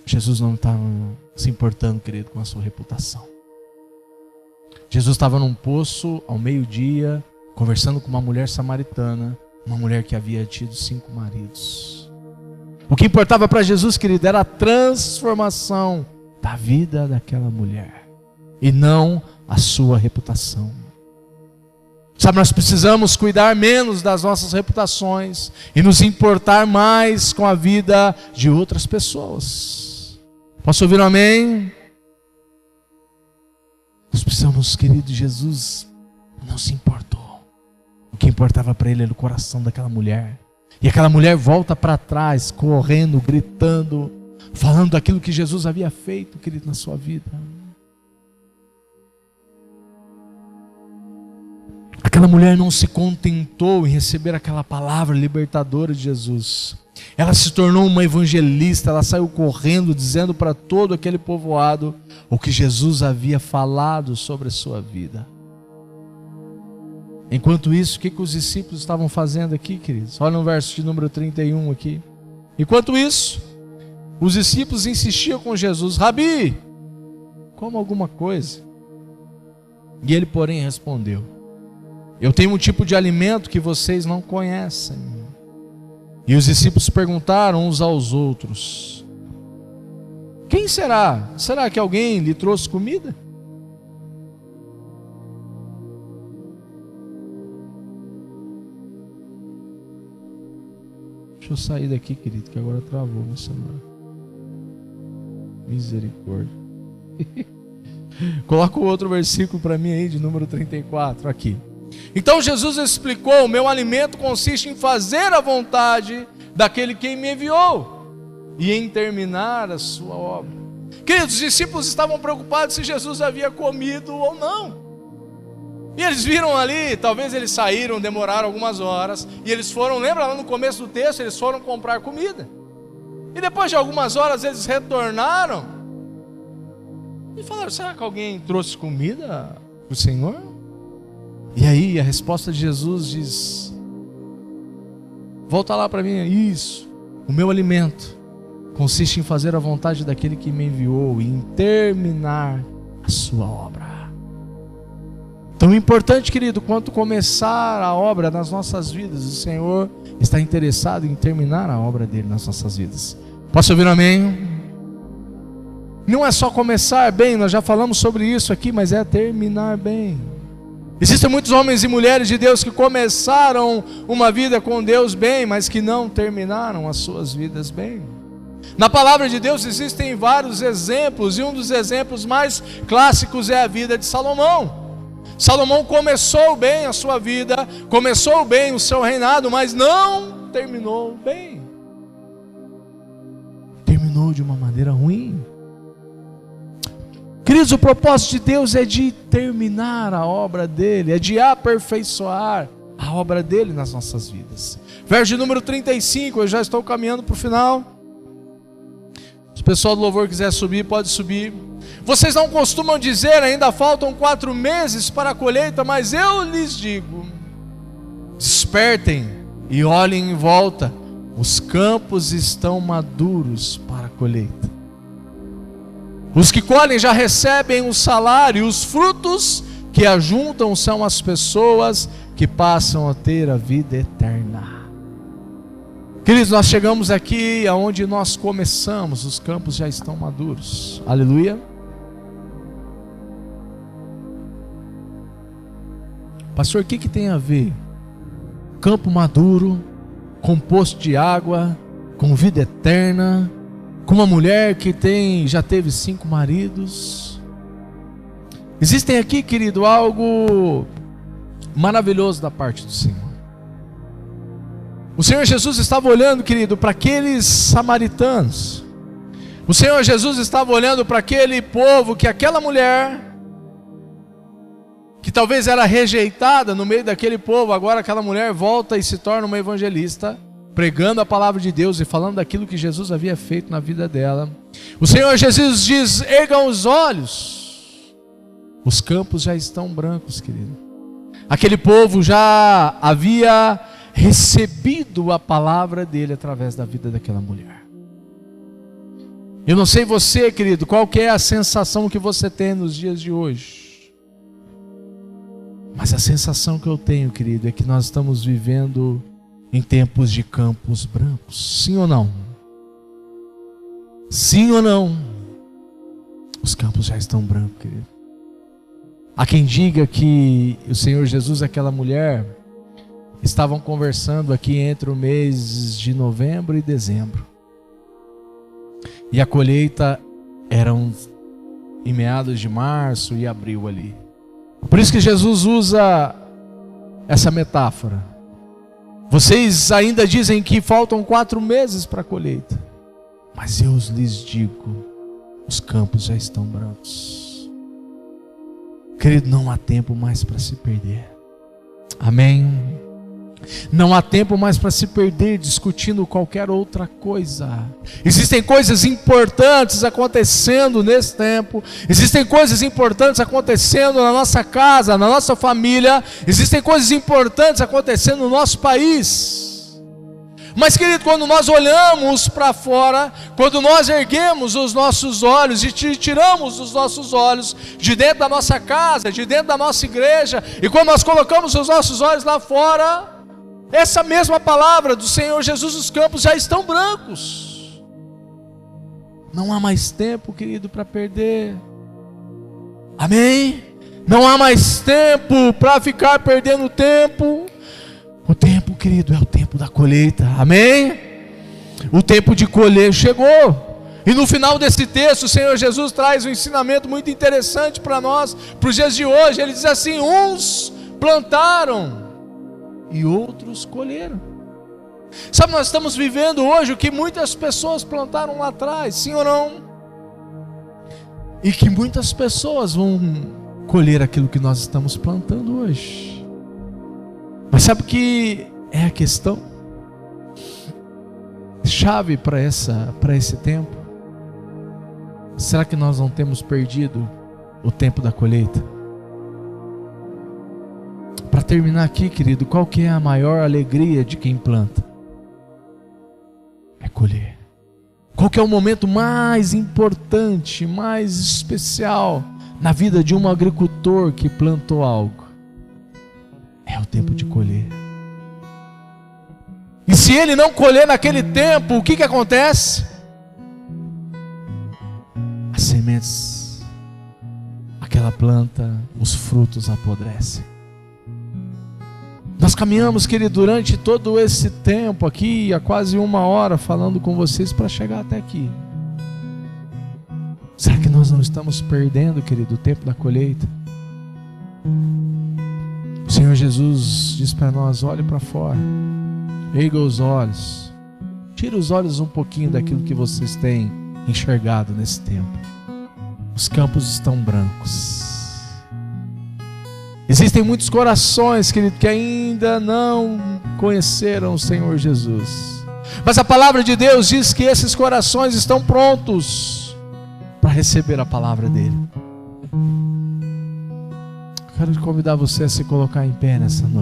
Jesus não estava se importando, querido, com a sua reputação. Jesus estava num poço ao meio-dia, conversando com uma mulher samaritana, uma mulher que havia tido 5 maridos. O que importava para Jesus, querido, era a transformação da vida daquela mulher e não a sua reputação. Sabe, nós precisamos cuidar menos das nossas reputações e nos importar mais com a vida de outras pessoas. Posso ouvir um amém? Nós precisamos, querido, Jesus não se importou. O que importava para ele era o coração daquela mulher. E aquela mulher volta para trás, correndo, gritando, falando daquilo que Jesus havia feito, querido, na sua vida. Aquela mulher não se contentou em receber aquela palavra libertadora de Jesus. Ela se tornou uma evangelista, ela saiu correndo, dizendo para todo aquele povoado o que Jesus havia falado sobre a sua vida. Enquanto isso, o que os discípulos estavam fazendo aqui, queridos? Olha no verso de número 31 aqui. Enquanto isso, os discípulos insistiam com Jesus: Rabi, coma alguma coisa. E ele, porém, respondeu: eu tenho um tipo de alimento que vocês não conhecem. E os discípulos perguntaram uns aos outros: quem será? Será que alguém lhe trouxe comida? Deixa eu sair daqui, querido, que agora travou meu celular. Misericórdia. Coloca o outro versículo para mim aí, de número 34, aqui. Então Jesus explicou: o meu alimento consiste em fazer a vontade daquele que me enviou e em terminar a sua obra. Queridos, os discípulos estavam preocupados se Jesus havia comido ou não. E eles viram ali, talvez eles saíram, demoraram algumas horas, e eles foram, lembra lá no começo do texto, eles foram comprar comida. E depois de algumas horas eles retornaram e falaram: será que alguém trouxe comida para o Senhor? E aí a resposta de Jesus diz: volta lá para mim, isso, o meu alimento consiste em fazer a vontade daquele que me enviou e em terminar a sua obra. Tão importante, querido, quanto começar a obra nas nossas vidas, o Senhor está interessado em terminar a obra dele nas nossas vidas. Posso ouvir um amém? Não é só começar bem, nós já falamos sobre isso aqui, mas é terminar bem. Existem muitos homens e mulheres de Deus que começaram uma vida com Deus bem, mas que não terminaram as suas vidas bem. Na palavra de Deus existem vários exemplos, e um dos exemplos mais clássicos é a vida de Salomão. Salomão começou bem a sua vida, começou bem o seu reinado, mas não terminou bem. Terminou de uma maneira ruim. Queridos, o propósito de Deus é de terminar a obra dele, é de aperfeiçoar a obra dele nas nossas vidas. Verso de número 35, eu já estou caminhando para o final. Se o pessoal do louvor quiser subir, pode subir. Vocês não costumam dizer: ainda faltam 4 meses para a colheita, mas eu lhes digo: despertem e olhem em volta, os campos estão maduros para a colheita. Os que colhem já recebem o salário, e os frutos que ajuntam são as pessoas que passam a ter a vida eterna. Queridos, nós chegamos aqui aonde nós começamos, os campos já estão maduros. Aleluia. Pastor, o que tem a ver campo maduro, com poço de água, com vida eterna, com uma mulher que já teve 5 maridos? Existem aqui, querido, algo maravilhoso da parte do Senhor. O Senhor Jesus estava olhando, querido, para aqueles samaritanos. O Senhor Jesus estava olhando para aquele povo, que aquela mulher, que talvez era rejeitada no meio daquele povo, agora aquela mulher volta e se torna uma evangelista, pregando a palavra de Deus e falando daquilo que Jesus havia feito na vida dela. O Senhor Jesus diz: ergam os olhos, Os campos já estão brancos, querido. Aquele povo já havia recebido a palavra dele através da vida daquela mulher. Eu não sei você, querido, qual que é a sensação que você tem nos dias de hoje. Mas a sensação que eu tenho, querido, é que nós estamos vivendo em tempos de campos brancos. Sim ou não? Sim ou não? Os campos já estão brancos, querido. Há quem diga que o Senhor Jesus e aquela mulher estavam conversando aqui entre os meses de novembro e dezembro. E a colheita eram em meados de março e abril ali. Por isso que Jesus usa essa metáfora. Vocês ainda dizem que faltam 4 meses para a colheita. Mas eu lhes digo, os campos já estão brancos. Querido, não há tempo mais para se perder. Amém? Não há tempo mais para se perder discutindo qualquer outra coisa. Existem coisas importantes acontecendo nesse tempo. Existem coisas importantes acontecendo na nossa casa, na nossa família. Existem coisas importantes acontecendo no nosso país. Mas, querido, quando nós olhamos para fora, quando nós erguemos os nossos olhos e tiramos os nossos olhos de dentro da nossa casa, de dentro da nossa igreja, e quando nós colocamos os nossos olhos lá fora, essa mesma palavra do Senhor Jesus, os campos já estão brancos. Não há mais tempo, querido, para perder. Amém? Não há mais tempo para ficar perdendo tempo. O tempo, querido, é o tempo da colheita. Amém? O tempo de colher chegou. E no final desse texto, o Senhor Jesus traz um ensinamento muito interessante para nós, para os dias de hoje. Ele diz assim: uns plantaram e outros colheram. Sabe, nós estamos vivendo hoje o que muitas pessoas plantaram lá atrás, sim ou não? E que muitas pessoas vão colher aquilo que nós estamos plantando hoje. Mas sabe o que é a questão? Chave para esse tempo? Será que nós não temos perdido o tempo da colheita? Para terminar aqui, querido, qual que é a maior alegria de quem planta? É colher. Qual que é o momento mais importante, mais especial na vida de um agricultor que plantou algo? É o tempo de colher. E se ele não colher naquele tempo, o que acontece? As sementes, aquela planta, os frutos apodrecem. Nós caminhamos, querido, durante todo esse tempo aqui, há quase 1 hora, falando com vocês para chegar até aqui. Será que nós não estamos perdendo, querido, o tempo da colheita? O Senhor Jesus diz para nós: olhe para fora, erga os olhos, tira os olhos um pouquinho daquilo que vocês têm enxergado nesse tempo. Os campos estão brancos. Existem muitos corações, querido, que ainda não conheceram o Senhor Jesus. Mas a palavra de Deus diz que esses corações estão prontos para receber a palavra dele. Quero convidar você a se colocar em pé nessa noite.